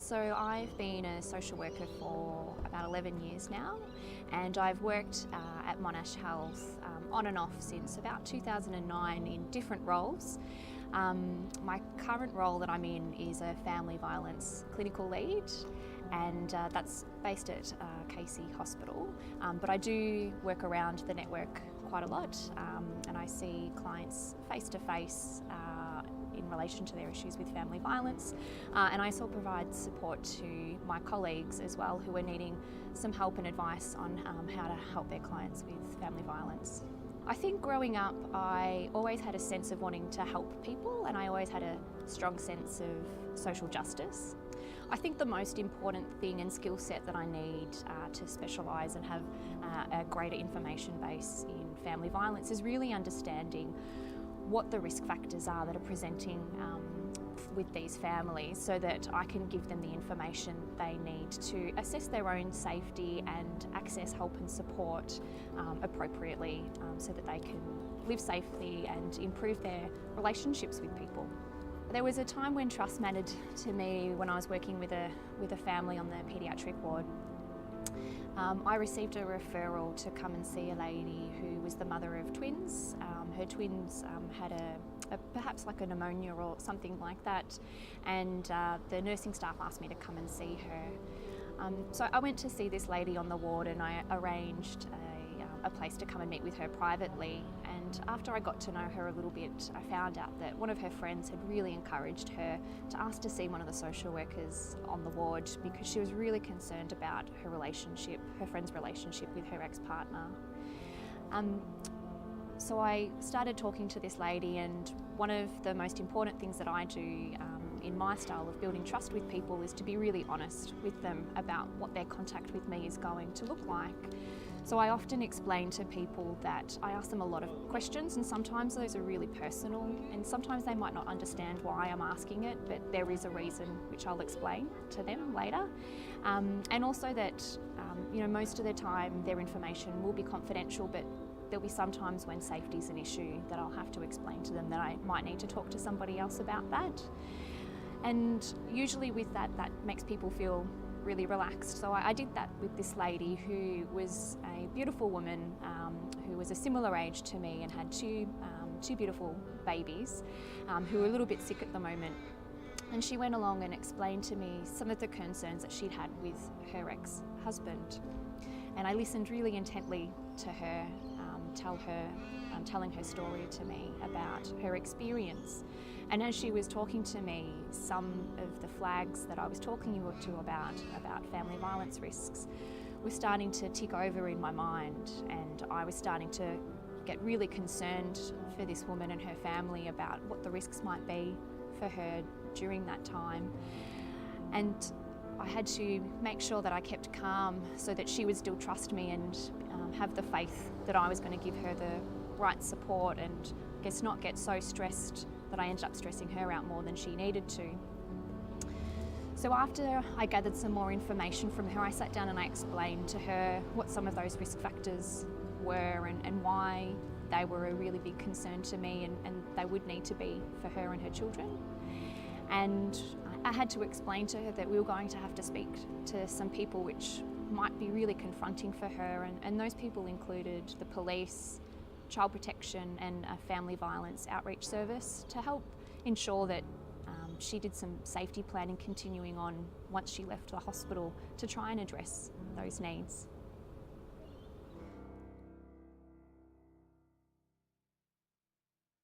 So I've been a social worker for about 11 years now, and I've worked at Monash Health on and off since about 2009 in different roles. My current role that I'm in is a family violence clinical lead, and that's based at Casey Hospital, but I do work around the network quite a lot, and I see clients face to face in relation to their issues with family violence, and I also provide support to my colleagues as well who are needing some help and advice on how to help their clients with family violence. I think growing up I always had a sense of wanting to help people, and I always had a strong sense of social justice. I think the most important thing and skill set that I need to specialise and have a greater information base in family violence is really understanding what the risk factors are that are presenting with these families, so that I can give them the information they need to assess their own safety and access help and support appropriately, so that they can live safely and improve their relationships with people. There was a time when trust mattered to me when I was working with a family on the paediatric ward. I received a referral to come and see a lady who was the mother of twins. Her twins had perhaps like a pneumonia or something like that, and the nursing staff asked me to come and see her. So I went to see this lady on the ward, and I arranged a place to come and meet with her privately. And after I got to know her a little bit, I found out that one of her friends had really encouraged her to ask to see one of the social workers on the ward, because she was really concerned about her friend's relationship with her ex-partner. So I started talking to this lady, and one of the most important things that I do in my style of building trust with people is to be really honest with them about what their contact with me is going to look like. So I often explain to people that I ask them a lot of questions, and sometimes those are really personal, and sometimes they might not understand why I'm asking it, but there is a reason which I'll explain to them later. And also that most of the time their information will be confidential, but there'll be some times when safety is an issue that I'll have to explain to them that I might need to talk to somebody else about that. And usually with that makes people feel really relaxed. So I did that with this lady who was a beautiful woman who was a similar age to me and had two beautiful babies who were a little bit sick at the moment. And she went along and explained to me some of the concerns that she'd had with her ex-husband. And I listened really intently to her, telling her story to me about her experience. And as she was talking to me, some of the flags that I was talking to about family violence risks were starting to tick over in my mind, and I was starting to get really concerned for this woman and her family about what the risks might be for her during that time. And I had to make sure that I kept calm so that she would still trust me and have the faith that I was going to give her the right support, and I guess not get so stressed that I ended up stressing her out more than she needed to. So after I gathered some more information from her, I sat down and I explained to her what some of those risk factors were and why they were a really big concern to me, and they would need to be for her and her children. And I had to explain to her that we were going to have to speak to some people which might be really confronting for her, and those people included the police, child protection and a family violence outreach service to help ensure that she did some safety planning continuing on once she left the hospital to try and address those needs.